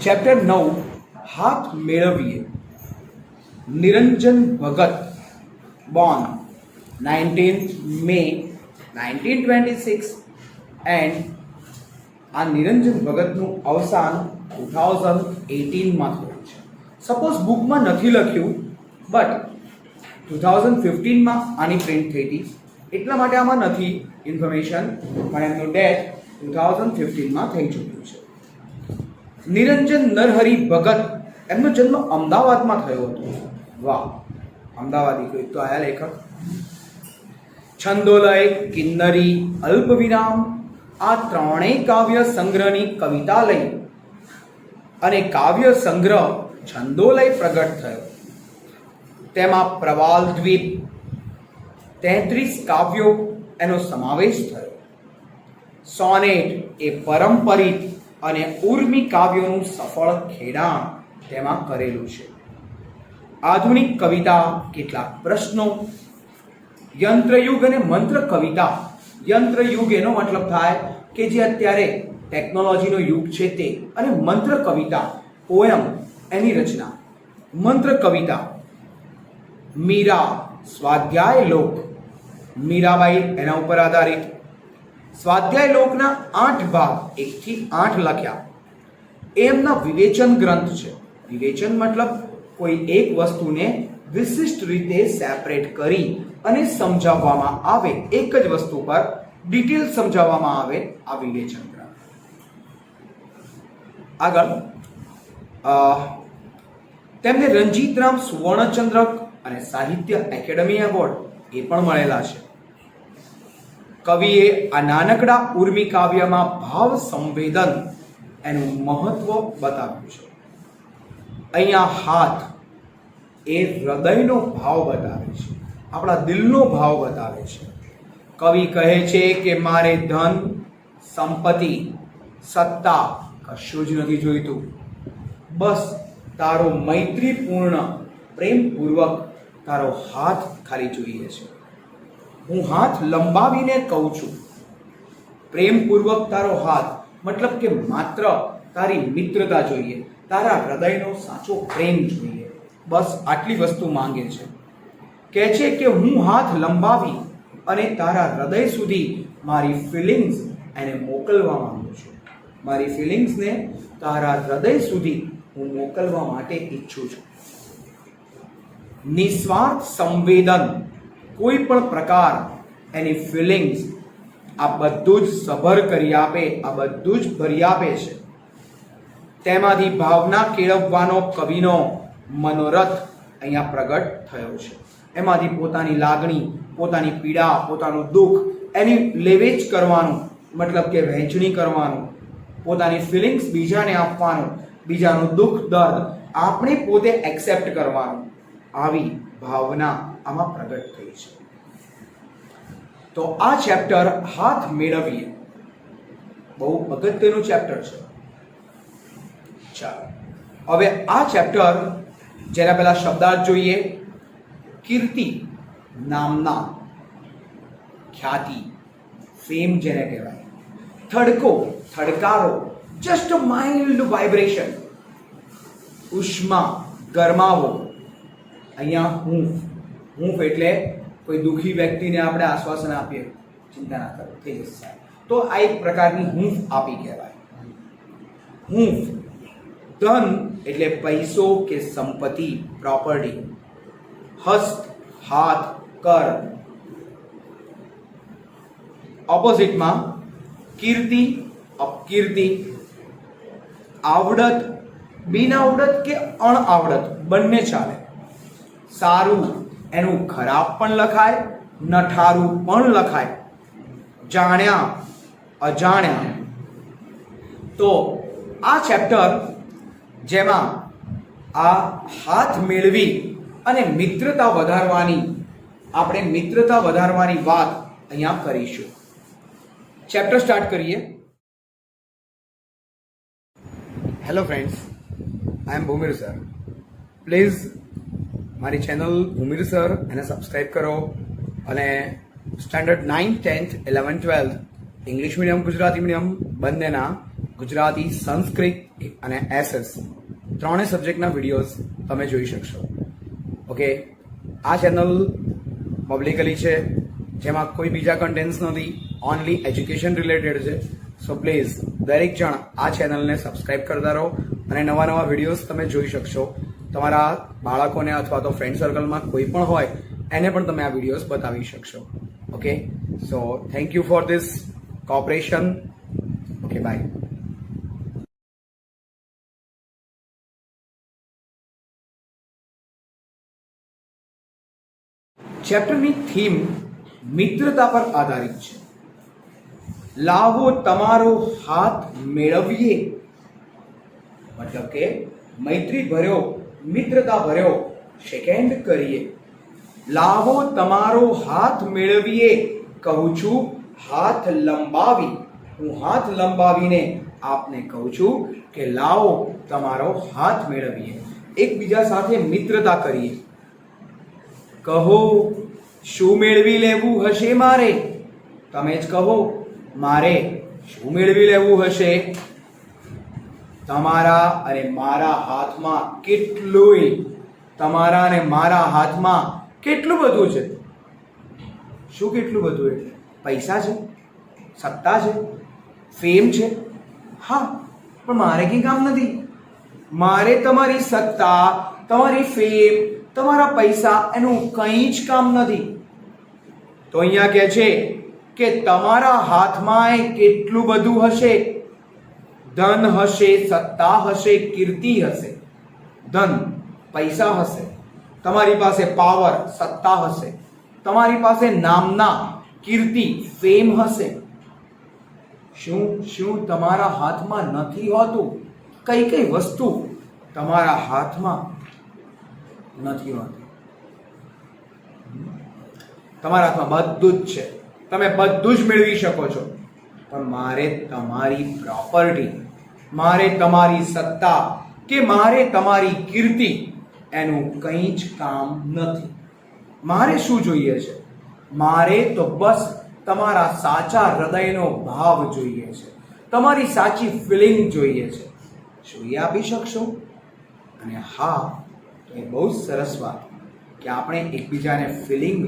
Chapter 9 હાથ મેળવીએ. નિરંજન ભગત, born 19th May 1926 and આ નિરંજન ભગતનું અવસાન 2018માં થયું છે. સપોઝ બુકમાં નથી લખ્યું, બટ 2015માં આની પ્રિન્ટ થઈ હતી, એટલા માટે આમાં નથી ઇન્ફોર્મેશન, પણ એમનું ડેથ 2015માં થઈ ચૂક્યું છે. નિરંજન નરહરી ભગત, એમનો જન્મ અમદાવાદમાં થયો હતો. વાહ, અમદાવાદી કોઈ તો આયા લેખક. છંદોલય, કિન્નરી, અલ્પવિરામ આ ત્રણેય કાવ્ય સંગ્રહની કવિતા લઈ અને કાવ્ય સંગ્રહ છંદોલય પ્રગટ થયો. તેમાં પ્રવાલ દ્વીપ 33 કાવ્યો એનો સમાવેશ થયો. સોનેટ એ પરંપરિત અને ઉર્મી કાવ્યોનું સફળ ખેડાણ તેમાં કરેલું છે. આધુનિક કવિતા, કેટલાક પ્રશ્નો, યંત્રયુગ અને મંત્ર કવિતા. યંત્રયુગ એનો મતલબ થાય કે જે અત્યારે ટેકનોલોજીનો યુગ છે તે, અને મંત્ર કવિતા પોયમ એની રચના. મંત્ર કવિતા, મીરા સ્વાધ્યાય લોક, મીરાબાઈ એના ઉપર આધારિત. સ્વાધ્યાય લોકના 8 ભાગ 1 થી 8 લખ્યા. એમના વિવેચન ગ્રંથ છે. વિવેચન મતલબ કોઈ એક વસ્તુને વિશિષ્ટ રીતે સેપરેટ કરી અને સમજાવવામાં આવે, એક જ વસ્તુ પર ડિટેલ સમજાવવામાં આવે, આ વિવેચન ગ્રંથ. આગળ તેમને રંજીતરામ સુવર્ણચંદ્રક અને સાહિત્ય એકેડમી એવોર્ડ એ પણ મળેલા છે. કવિએ આ નાનકડા ઉર્મી કાવ્યમાં ભાવ સંવેદન એનું મહત્વ બતાવ્યું છે. અહીંયા હાથ એ હૃદયનો ભાવ બતાવે છે, આપણા દિલનો ભાવ બતાવે છે. કવિ કહે છે કે મારે ધન, સંપત્તિ, સત્તા કશું જ નથી જોઈતું, બસ તારો મૈત્રીપૂર્ણ પ્રેમપૂર્વક તારો હાથ ખાલી જોઈએ છે. હું હાથ લંબાવીને કહું છું, પ્રેમપૂર્વક તારો હાથ, મતલબ કે માત્ર તારી મિત્રતા જોઈએ, તારા હૃદયનો સાચો પ્રેમ જોઈએ, બસ આટલી વસ્તુ માંગે છે. કહે છે કે હું હાથ લંબાવી અને તારા હૃદય સુધી મારી ફિલિંગ્સ એને મોકલવા માંગુ છું. મારી ફિલિંગ્સને તારા હૃદય સુધી હું મોકલવા માટે ઈચ્છું છું. નિસ્વાર્થ સંવેદન, કોઈ પણ પ્રકાર એની ફિલિંગ્સ આ બધું જ સભર કરી આપે, આ બધું જ ભરી આપે છે. તેમાંથી ભાવના કેળવવાનો કવિનો મનોરથ અહીંયા પ્રગટ થયો છે. એમાંથી પોતાની લાગણી, પોતાની પીડા, પોતાનું દુઃખ એની લેવેચ કરવાનું, મતલબ કે વહેંચણી કરવાનું, પોતાની ફિલિંગ્સ બીજાને આપવાનું, બીજાનું દુઃખ દર્દ આપણે પોતે એક્સેપ્ટ કરવાનું, આવી ભાવના આમાં પ્રગટ થઈ છે. તો આ ચેપ્ટર હાથ મેળવીએ બહુ અગત્યનું ચેપ્ટર છે. ચાલો હવે આ ચેપ્ટર જેના પહેલા શબ્દાર્થ જોઈએ. કીર્તિ, નામના, ખ્યાતિ, ફેમ જેને કહેવાય. થડકો, થડકારો, જસ્ટ માઇલ્ડ વાઇબ્રેશન. ઉષ્મા, ગરમાવો. અહીંયા હૂંફ, હૂંફ એટલે કોઈ દુઃખી વ્યક્તિને આપણે આશ્વાસન આપીએ, ચિંતા ના કરો, થઈ જશે, તો આ એક પ્રકારની હૂંફ આપી કહેવાય. હૂંફ. ધન એટલે પૈસો કે સંપત્તિ, પ્રોપર્ટી. હસ્ત, હાથ, કર. ઓપોઝિટમાં કીર્તિ, અપકીર્તિ. આવડત, બિનઆવડત કે અણઆવડત બંને ચાલે. સારું એનું ખરાબ પણ લખાય, નઠારું પણ લખાય. જાણ્યા, અજાણ્યા. તો આ ચેપ્ટર જેમાં આ હાથ મેળવી અને મિત્રતા વધારવાની, આપણે મિત્રતા વધારવાની વાત અહીંયા કરીશું. ચેપ્ટર સ્ટાર્ટ કરીએ. Hello friends, I am Bhumir sir. Please મારી ચેનલ ભૂમિર સર એને સબસ્ક્રાઈબ કરો અને standard 9th 10th 11th 12th English medium Gujarati medium બંનેના ગુજરાતી, સંસ્કૃત અને SS ત્રણેય સબ્જેક્ટના વિડીયોઝ તમે જોઈ શકશો. ઓકે, આ ચેનલ પબ્લિકલી છે, જેમાં કોઈ બીજા કન્ટેન્ટ્સ નથી, ઓનલી એજ્યુકેશન રિલેટેડ છે. સો પ્લીઝ દરેક જણ આ ચેનલને સબસ્ક્રાઇબ કરતા રહો અને નવા નવા વિડીયોઝ તમે જોઈ શકશો. તમારા બાળકોને અથવા તો ફ્રેન્ડ સર્કલમાં કોઈ પણ હોય એને પણ તમે આ વિડીયોઝ બતાવી શકશો. Okay, so thank you for this cooperation. Okay, bye. ચેપ્ટરની થીમ મિત્રતા પર આધારિત છે. લાવો તમારો હાથ મેળવીએ, મતલબ કે મૈત્રી ભર્યો, મિત્રતા ભર્યો શેક હેન્ડ કરીએ. લાવો તમારો હાથ મેળવીએ, કહું છું હાથ લંબાવી. હું હાથ લંબાવીને આપને કહું છું કે લાવો તમારો હાથ મેળવીએ, એકબીજા સાથે મિત્રતા કરીએ. કહો શું મેળવી લેવું હશે મારે? તમે જ કહો, મારે શું મેળવી લેવું હશે? તમારા અને મારા હાથમાં કેટલુંય, તમારા અને મારા હાથમાં કેટલું બધું છે. શું કેટલું બધું? એટલે પૈસા છે, સત્તા છે, ફેમ છે. હા, પણ મારે કંઈ કામ નથી. મારે તમારી સત્તા, તમારી ફેમ, તમારા પૈસા એનું કંઈ જ કામ નથી. તો અહીંયા કહે છે કે તમારા હાથમાં કેટલું બધું હશે. ધન હશે, સત્તા હશે, કીર્તિ હશે. ધન, પૈસા હશે, તમારી પાસે પાવર, સત્તા હશે, તમારી પાસે નામના, કીર્તિ, ફેમ હશે. શું તમારા હાથમાં નથી હોતું? કઈ કઈ વસ્તુ તમારા હાથમાં નથી હોતી? તમારા હાથમાં બધું જ છે, તમે બધું જ મેળવી શકો છો, પણ મારે તમારી પ્રોપર્ટી, મારે તમારી સત્તા કે મારે તમારી કીર્તિ એનું કંઈ જ કામ નથી. મારે શું જોઈએ છે? મારે તો બસ તમારા સાચા હૃદયનો ભાવ જોઈએ છે, તમારી સાચી ફિલિંગ જોઈએ છે. શું એ આપી શકશો? અને હા, તો એ બહુ સરસ વાત કે આપણે એકબીજાને ફિલિંગ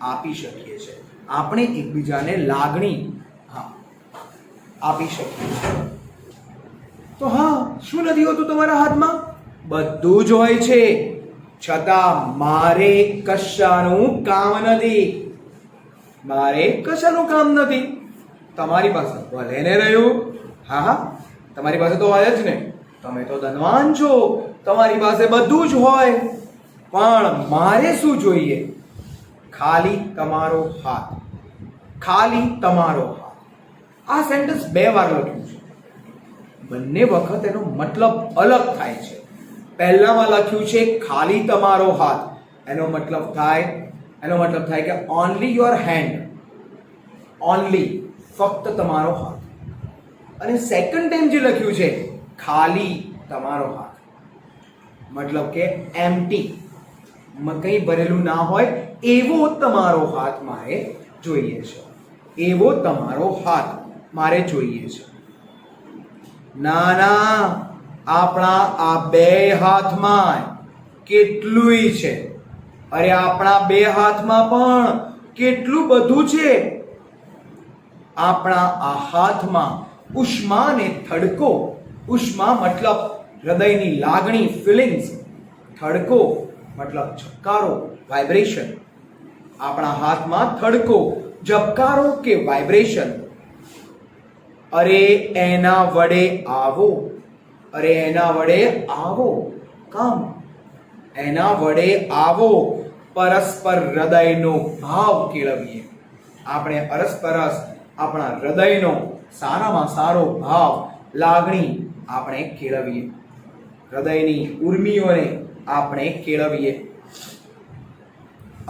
આપી શકીએ છીએ, આપણે એકબીજાને લાગણી આપી શકીએ છીએ. તો હા, શું નથી હોતું તમારા હાથમાં? બધું જ હોય છે, છતાં મારે કશાનું કામ નથી. મારે કશાનું કામ નથી. તમારી પાસે ભલે ને રહ્યું, હા, તમારી પાસે તો હોય જ ને, તમે તો ધનવાન છો, તમારી પાસે બધું જ હોય, પણ મારે શું જોઈએ? ખાલી તમારો હાથ, ખાલી તમારો હાથ. આ સેન્ટેન્સ 2 વાર લખ્યું છે. બંને વખત એનો મતલબ અલગ થાય છે. પહેલામાં લખ્યું છે ખાલી તમારો હાથ, એનો મતલબ થાય કે ઓનલી યોર હેન્ડ, ઓનલી, ફક્ત તમારો હાથ. અને સેકન્ડ ટાઈમ જે લખ્યું છે ખાલી તમારો હાથ, મતલબ કે એમ્પ્ટી, કંઈ ભરેલું ના હોય એવો તમારો હાથ મારે જોઈએ છે, એવો તમારો હાથ મારે જોઈએ છે. ના, આપણા આ 2 હાથમાં કેટલુંય છે. અરે આપણા 2 હાથમાં પણ કેટલું બધું છે. આપણા આ હાથમાં ઉષ્મા ને થડકો, ઉષ્મા મતલબ હૃદયની લાગણી, ફિલિંગ્સ, થડકો મતલબ ઝબકારો, વાઇબ્રેશન. આપણા હાથમાં થડકો, ઝબકારો કે વાઇબ્રેશન. અરે એના વડે આવો, અરે એના વડે આવો. કામ, એના વડે આવો પરસ્પર હૃદયનો ભાવ કેળવીએ. આપણે અરસપરસ આપણા હૃદયનો સારામાં સારો ભાવ, લાગણી આપણે કેળવીએ, હૃદયની ઉર્મિઓને આપણે કેળવીએ.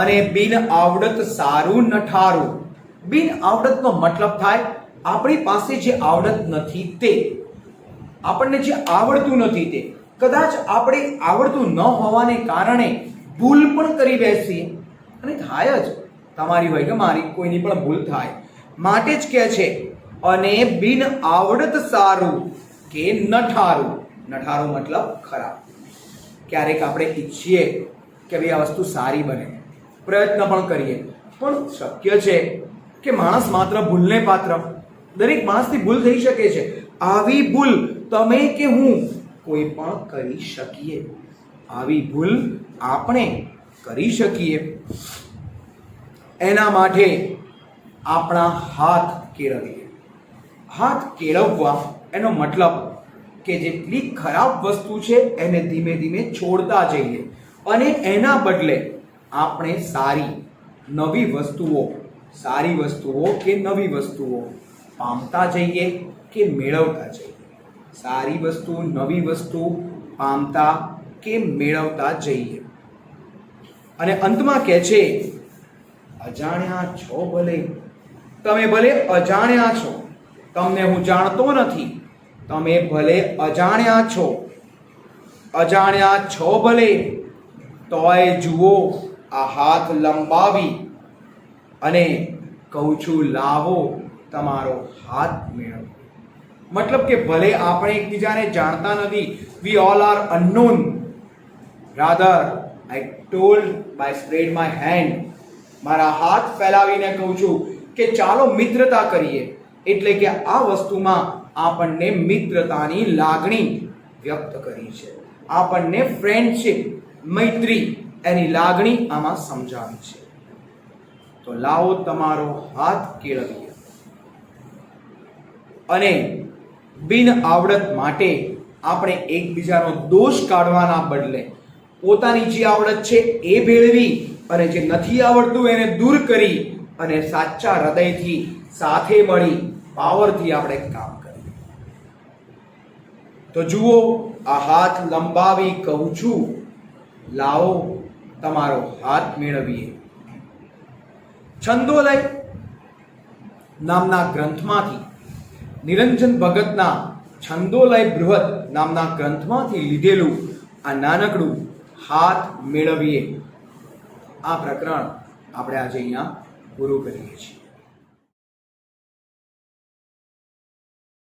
અને બિન આવડત સારું નઠારું. બિન આવડતનો મતલબ થાય આપણી પાસે જે આવડત નથી તે, આપણને જે આવડતું નથી તે. કદાચ આપણે આવડતું ન હોવાને કારણે ભૂલ પણ કરી બેસીએ, અને થાય જ, તમારી હોય કે મારી, કોઈની પણ ભૂલ થાય. માટે જ કહે છે અને બિન આવડત સારું કે નઠારું. નઠારું મતલબ ખરાબ. ક્યારેક આપણે ઈચ્છીએ કે ભાઈ આ વસ્તુ સારી બને, પ્રયત્ન પણ કરીએ, પણ શક્ય છે કે માણસ માત્ર ભૂલને પાત્ર. દરેક માણસથી ભૂલ થઈ શકે છે. આવી ભૂલ તમે કે હું કોઈ પણ કરી શકીએ. આવી ભૂલ આપણે કરી શકીએ. એના માટે આપણા હાથ કેળવીએ. હાથ કેળવવા એનો મતલબ કે જેટલી ખરાબ વસ્તુ છે એને ધીમે ધીમે છોડતા જઈએ અને એના બદલે આપણે નવી વસ્તુઓ કે નવી વસ્તુઓ પામતા જઈએ કે મેળવતા જઈએ. સારી વસ્તુ, નવી વસ્તુ પામતા કે મેળવતા જઈએ. અને અંતમાં કહે છે, અજાણ્યા છો ભલે, તમે ભલે અજાણ્યા છો, તમને હું જાણતો નથી, તમે ભલે અજાણ્યા છો ભલે, તોય જુઓ આ હાથ લંબાવી અને કહું છું લાવો તમારો હાથ મેળવો. મતલબ કે ભલે આપણે એકબીજાને જાણતા નથી, we all are unknown, rather I told by spread my hand, મારા હાથ ફેલાવીને કહું છું કે ચાલો મિત્રતા કરીએ. એટલે કે આ વસ્તુમાં આપણને મિત્રતાની લાગણી વ્યક્ત કરી છે. આપણને ફ્રેન્ડશિપ, મૈત્રી એની લાગણી આમાં સમજાવી છે. તો લાવો તમારો હાથ કેળવીએ. અને બિન આવડત માટે આપણે એકબીજાનો દોષ કાઢવાના બદલે પોતાની જે આવડત છે એ ભેળવી અને જે નથી આવડતું એને દૂર કરી અને સાચા હૃદયથી સાથે મળી પાવરથી આપણે કામ કરીએ. તો જુઓ આ હાથ લંબાવી કહું છું, લાવો તમારો હાથ મેળવીએ. છંદોલય નામના ગ્રંથમાંથી, નિરંજન ભગતના છંદોલય બૃહદ નામના ગ્રંથમાંથી લીધેલું આ નાનકડું હાથ મેળવીએ આ પ્રકરણ આપણે આજે અહીંયા પૂરું કરીએ છીએ.